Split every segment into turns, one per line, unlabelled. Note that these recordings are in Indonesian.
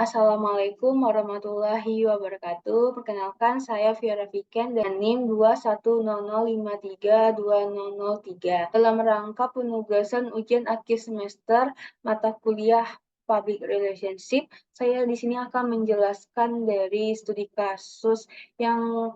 Assalamualaikum warahmatullahi wabarakatuh. Perkenalkan saya Viara Viken dengan NIM 21005320003. Dalam rangka penugasan ujian akhir semester mata kuliah Public Relationship, saya di sini akan menjelaskan dari studi kasus yang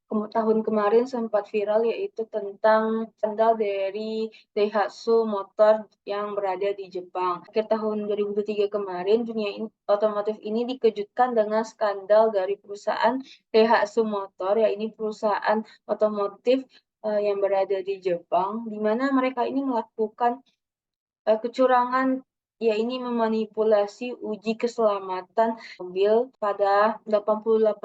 tahun kemarin sempat viral, yaitu tentang skandal dari Daihatsu Motor yang berada di Jepang. Akhir tahun 2023 kemarin, dunia otomotif ini dikejutkan dengan skandal dari perusahaan Daihatsu Motor, yaitu perusahaan otomotif yang berada di Jepang, di mana mereka ini melakukan kecurangan, ya ini memanipulasi uji keselamatan mobil pada 88.000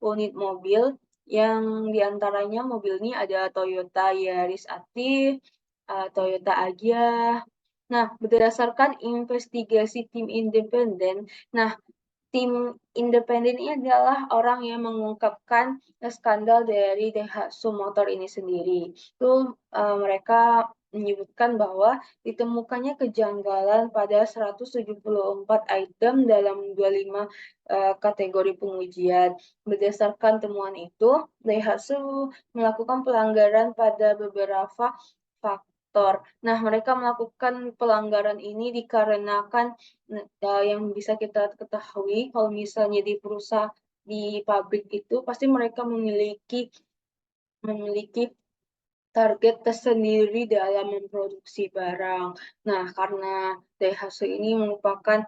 unit mobil, yang diantaranya mobil ini ada Toyota Yaris Active, Toyota Agya. Nah, berdasarkan investigasi tim independen, tim independen ini adalah orang yang mengungkapkan skandal dari Daihatsu Motor ini sendiri. Itu mereka menyebutkan bahwa ditemukannya kejanggalan pada 174 item dalam 25 kategori pengujian. Berdasarkan temuan itu, Daihatsu melakukan pelanggaran pada beberapa faktor. Nah, mereka melakukan pelanggaran ini dikarenakan yang bisa kita ketahui, kalau misalnya di perusahaan di pabrik itu pasti mereka memiliki target tersendiri dalam memproduksi barang. Nah, karena Daihatsu ini merupakan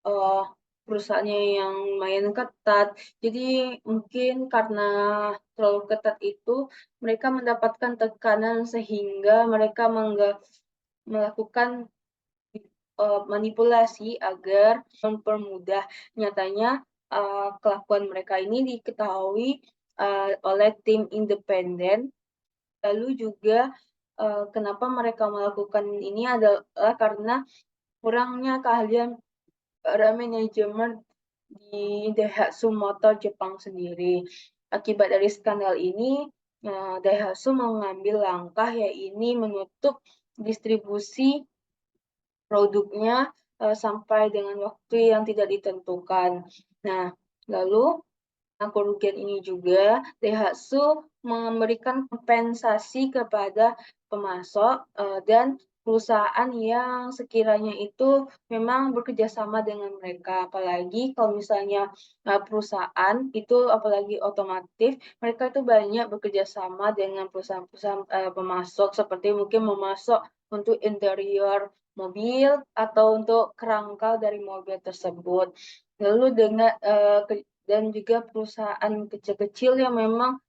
uh, perusahaannya yang lumayan ketat, jadi mungkin karena terlalu ketat itu mereka mendapatkan tekanan sehingga mereka melakukan manipulasi agar mempermudah. Nyatanya kelakuan mereka ini diketahui oleh tim independen. Lalu juga kenapa mereka melakukan ini adalah karena kurangnya keahlian para manajemen di Daihatsu Motor Jepang sendiri. Akibat dari skandal ini, Daihatsu mengambil langkah, yaitu menutup distribusi produknya sampai dengan waktu yang tidak ditentukan. Nah, lalu kerugian ini juga Daihatsu memberikan kompensasi kepada pemasok dan perusahaan yang sekiranya itu memang bekerja sama dengan mereka. Apalagi kalau misalnya perusahaan itu, apalagi otomotif, mereka itu banyak bekerja sama dengan perusahaan-perusahaan pemasok, seperti mungkin memasok untuk interior mobil atau untuk kerangka dari mobil tersebut. Lalu dengan dan juga perusahaan kecil-kecil yang memang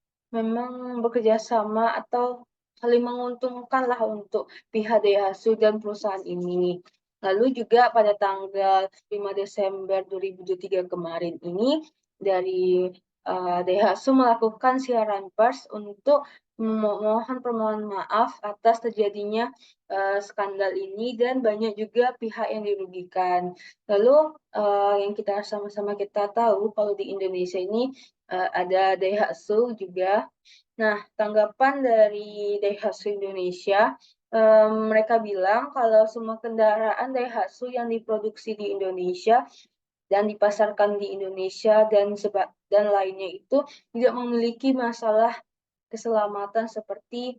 bekerja sama atau saling menguntungkan lah untuk pihak Daihatsu dan perusahaan ini. Lalu juga pada tanggal 5 Desember 2023 kemarin ini, dari Daihatsu melakukan siaran pers untuk memohon permohonan maaf atas terjadinya skandal ini, dan banyak juga pihak yang dirugikan. Lalu yang kita sama-sama kita tahu kalau di Indonesia ini ada Daihatsu juga. Nah, tanggapan dari Daihatsu Indonesia, mereka bilang kalau semua kendaraan Daihatsu yang diproduksi di Indonesia dan dipasarkan di Indonesia dan lainnya itu tidak memiliki masalah keselamatan seperti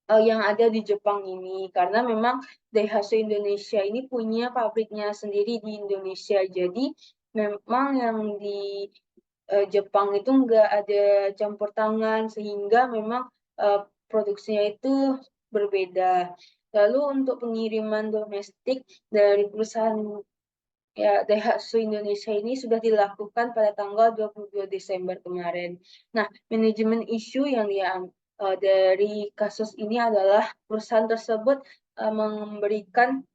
yang ada di Jepang ini, karena memang Daihatsu Indonesia ini punya pabriknya sendiri di Indonesia. Jadi memang yang di Jepang itu nggak ada campur tangan, sehingga memang produksinya itu berbeda. Lalu untuk pengiriman domestik dari perusahaan Daihatsu Indonesia ini sudah dilakukan pada tanggal 22 Desember kemarin. Nah, manajemen isu yang dari kasus ini adalah perusahaan tersebut memberikan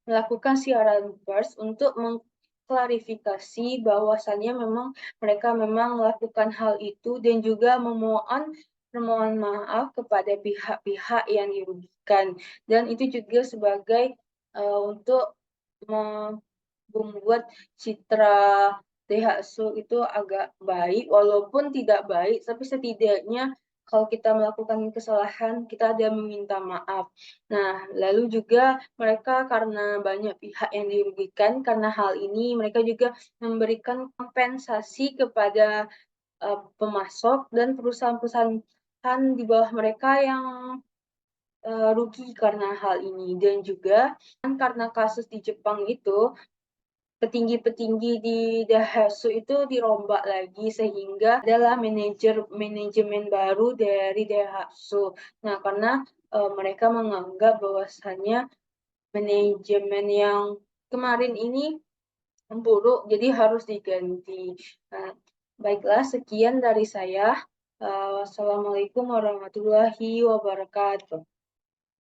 melakukan siaran pers untuk mengklarifikasi bahwasannya memang mereka memang melakukan hal itu, dan juga memohon permohonan maaf kepada pihak-pihak yang dirugikan. Dan itu juga sebagai untuk membuat citra Daihatsu itu agak baik, walaupun tidak baik, tapi setidaknya kalau kita melakukan kesalahan, kita ada meminta maaf. Nah, lalu juga mereka karena banyak pihak yang dirugikan karena hal ini, mereka juga memberikan kompensasi kepada, pemasok dan perusahaan-perusahaan di bawah mereka yang, rugi karena hal ini. Dan juga kan karena kasus di Jepang itu, petinggi-petinggi di Daihatsu itu dirombak lagi sehingga adalah manajemen baru dari Daihatsu. Nah, karena, mereka menganggap bahwasannya manajemen yang kemarin ini buruk, jadi harus diganti. Nah, baiklah sekian dari saya. Wassalamualaikum warahmatullahi wabarakatuh.